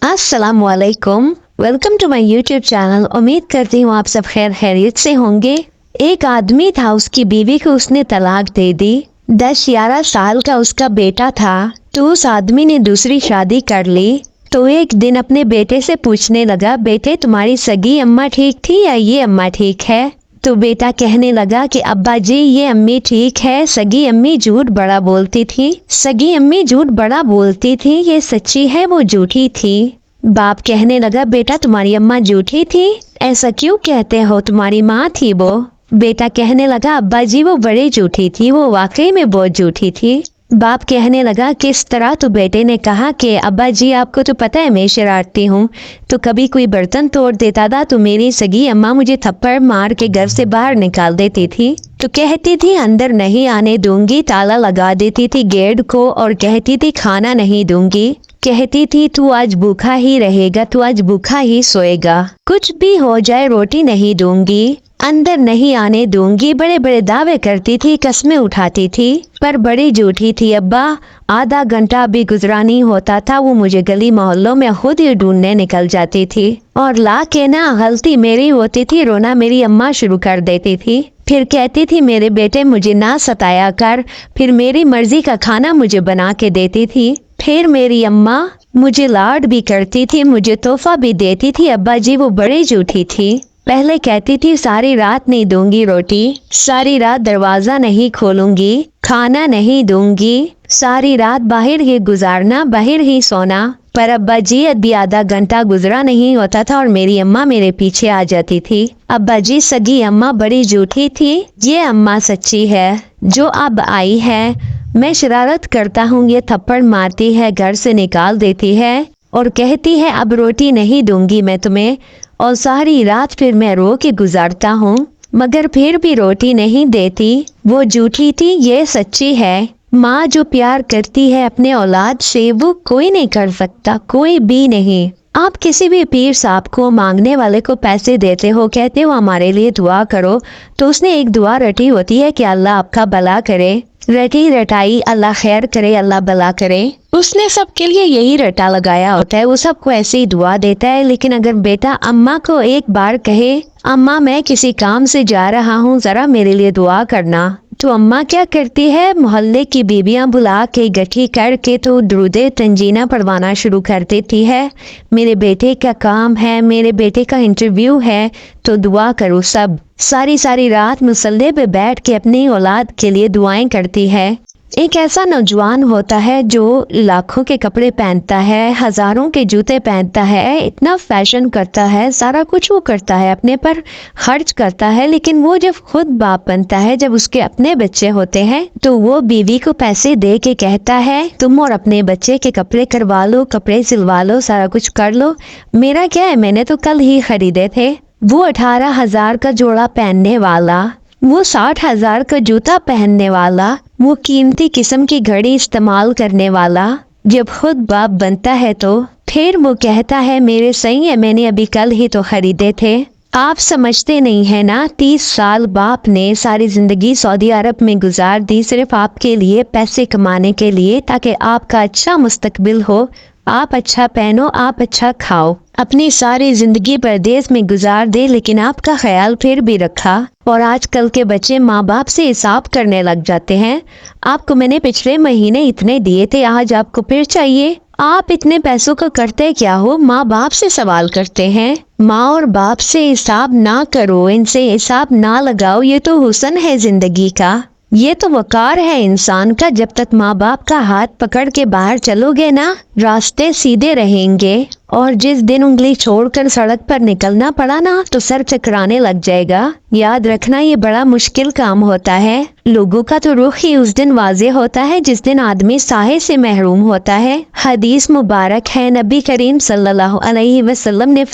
अस्सलामुअलैकुम। Welcome to my YouTube channel. उम्मीद करती हूँ आप सब खैर खैरियत से होंगे। एक आदमी था, उसकी बीवी को उसने तलाक दे दी। 10-11 साल का उसका बेटा था, तो उस आदमी ने दूसरी शादी कर ली। तो एक दिन अपने बेटे से पूछने लगा, बेटे तुम्हारी सगी अम्मा ठीक थी या ये अम्मा ठीक है? तो बेटा कहने लगा कि अब्बा जी ये अम्मी ठीक है, सगी अम्मी झूठ बड़ा बोलती थी। सगी अम्मी झूठ बड़ा बोलती थी, ये सच्ची है वो झूठी थी। बाप कहने लगा, बेटा तुम्हारी अम्मा झूठी थी, ऐसा क्यों कहते हो, तुम्हारी माँ थी वो। बेटा कहने लगा, अब्बा जी वो बड़ी झूठी थी, वो वाकई में बहुत झूठी थी। बाप कहने लगा, किस तरह? तो बेटे ने कहा कि अब्बा जी आपको तो पता है मैं शरारती हूँ, तो कभी कोई बर्तन तोड़ देता था तो मेरी सगी अम्मा मुझे थप्पड़ मार के घर से बाहर निकाल देती थी। तो कहती थी अंदर नहीं आने दूंगी, ताला लगा देती थी गेट को, और कहती थी खाना नहीं दूंगी। कहती थी तू आज भूखा ही रहेगा, तू आज भूखा ही सोएगा, कुछ भी हो जाए रोटी नहीं दूंगी, अंदर नहीं आने दूंगी। बड़े बड़े दावे करती थी, कस्में उठाती थी, पर बड़ी झूठी थी। अब्बा आधा घंटा भी गुजरा नहीं होता था, वो मुझे गली मोहल्लों में खुद ही ढूंढने निकल जाती थी, और ला के ना गलती मेरी होती थी, रोना मेरी अम्मा शुरू कर देती थी। फिर कहती थी मेरे बेटे मुझे ना सताया कर। फिर मेरी मर्जी का खाना मुझे बना के देती थी। फिर मेरी अम्मा मुझे लाड भी करती थी, मुझे तोहफा भी देती थी। अब्बा जी वो बड़ी झूठी थी। पहले कहती थी सारी रात नहीं दूंगी रोटी, सारी रात दरवाजा नहीं खोलूंगी, खाना नहीं दूंगी, सारी रात बाहर ही गुजारना, बाहर ही सोना। पर अब्बा जी अभी आधा घंटा गुजरा नहीं होता था और मेरी अम्मा मेरे पीछे आ जाती थी। अब्बा जी सगी अम्मा बड़ी झूठी थी, ये अम्मा सच्ची है जो अब आई है। मैं शरारत करता हूँ, ये थप्पड़ मारती है, घर से निकाल देती है और कहती है अब रोटी नहीं दूंगी मैं तुम्हें, और सारी रात फिर मैं रो के गुजारता हूँ, मगर फिर भी रोटी नहीं देती। वो झूठी थी, ये सच्ची है। माँ जो प्यार करती है अपने औलाद से वो कोई नहीं कर सकता, कोई भी नहीं। आप किसी भी पीर साहब को, मांगने वाले को पैसे देते हो, कहते हो हमारे लिए दुआ करो, तो उसने एक दुआ रटी होती है कि अल्लाह आपका भला करे। रटी रटाई अल्लाह खैर करे, अल्लाह भला करे। उसने सबके लिए यही रटा लगाया होता है, वो सबको ऐसे ही दुआ देता है। लेकिन अगर बेटा अम्मा को एक बार कहे, अम्मा मैं किसी काम से जा रहा हूँ, जरा मेरे लिए दुआ करना, तो अम्मा क्या करती है, मोहल्ले की बीबियां बुला के इकट्ठी करके तो दुरूदे तंजीना पढ़वाना शुरू कर देती है। मेरे बेटे का काम है, मेरे बेटे का इंटरव्यू है, तो दुआ करो सब। सारी सारी रात मुसल्ले पे बैठ के अपनी औलाद के लिए दुआएं करती है। एक ऐसा नौजवान होता है जो लाखों के कपड़े पहनता है, हजारों के जूते पहनता है, इतना फैशन करता है, सारा कुछ वो करता है, अपने पर खर्च करता है। लेकिन वो जब खुद बाप बनता है, जब उसके अपने बच्चे होते हैं, तो वो बीवी को पैसे दे के कहता है तुम और अपने बच्चे के कपड़े करवा लो, कपड़े सिलवा लो, सारा कुछ कर लो, मेरा क्या है, मैंने तो कल ही खरीदे थे। वो 18,000 का जोड़ा पहनने वाला, वो 60,000 का जूता पहनने वाला, वो कीमती किस्म की घड़ी इस्तेमाल करने वाला, जब खुद बाप बनता है तो फिर वो कहता है मेरे सही है, मैंने अभी कल ही तो खरीदे थे। आप समझते नहीं है ना, 30 साल बाप ने सारी जिंदगी सऊदी अरब में गुजार दी, सिर्फ आपके लिए, पैसे कमाने के लिए, ताकि आपका अच्छा मुस्तकबिल हो, आप अच्छा पहनो, आप अच्छा खाओ। अपनी सारी जिंदगी परदेश में गुजार दे, लेकिन आपका ख्याल फिर भी रखा। और आजकल के बच्चे माँ बाप से हिसाब करने लग जाते हैं। आपको मैंने पिछले महीने इतने दिए थे, आज आपको फिर चाहिए। आप इतने पैसों का करते क्या हो? माँ बाप से सवाल करते हैं। माँ और बाप से हिसाब ना करो, इनसे हिसाब ना लगाओ, ये तो हुस्न है जिंदगी का, ये तो वकार है इंसान का। जब तक माँ बाप का हाथ पकड़ के बाहर चलोगे ना, रास्ते सीधे रहेंगे, और जिस दिन उंगली छोड़कर सड़क पर निकलना पड़ा ना, तो सर चकराने लग जाएगा। याद रखना ये बड़ा मुश्किल काम होता है। लोगों का तो रुख ही उस दिन वाज़े होता है जिस दिन आदमी साहे से महरूम होता है। हदीस मुबारक है, नबी करीम सल्लल्लाहु अलैहि वसल्लम ने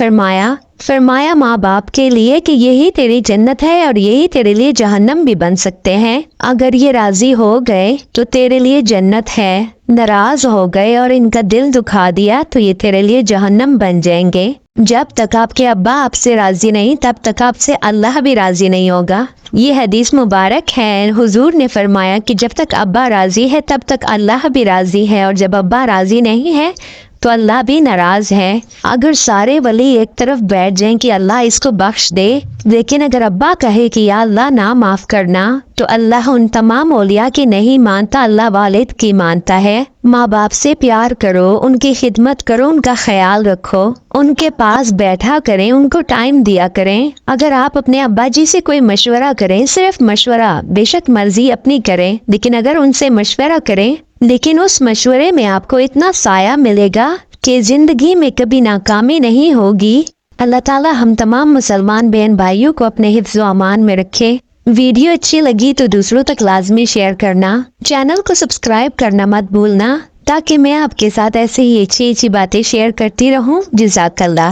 फरमाया माँ बाप के लिए कि यही तेरी जन्नत है और यही तेरे लिए जहन्नम भी बन सकते हैं। अगर ये राजी हो गए तो तेरे लिए जन्नत है, नाराज हो गए और इनका दिल दुखा दिया तो ये तेरे लिए जहन्नम बन जाएंगे। जब तक आपके अब्बा आपसे राजी नहीं, तब तक आपसे अल्लाह भी राजी नहीं होगा। ये हदीस मुबारक है। हुजूर ने फरमाया कि जब तक अब्बा राजी है तब तक अल्लाह भी राजी है, और जब अब्बा राजी नहीं है تو اللہ بھی ناراض ہے۔ اگر سارے ولی ایک طرف بیٹھ جائیں کہ اللہ اس کو بخش دے، لیکن اگر ابا کہے کہ یا اللہ نہ معاف کرنا، تو اللہ ان تمام اولیاء کی نہیں مانتا، اللہ والد کی مانتا ہے۔ ماں باپ سے پیار کرو، ان کی خدمت کرو، ان کا خیال رکھو، ان کے پاس بیٹھا کریں، ان کو ٹائم دیا کریں۔ اگر آپ اپنے ابا جی سے کوئی مشورہ کریں، صرف مشورہ، بے شک مرضی اپنی کریں، لیکن اگر ان سے مشورہ کریں، لیکن اس مشورے میں آپ کو اتنا سایہ ملے گا کہ زندگی میں کبھی ناکامی نہیں ہوگی۔ اللہ تعالی ہم تمام مسلمان بہن بھائیوں کو اپنے حفظ و امان میں رکھے۔ ویڈیو اچھی لگی تو دوسروں تک لازمی شیئر کرنا، چینل کو سبسکرائب کرنا مت بھولنا، تاکہ میں آپ کے ساتھ ایسے ہی اچھی باتیں شیئر کرتی رہوں۔ جزاک اللہ۔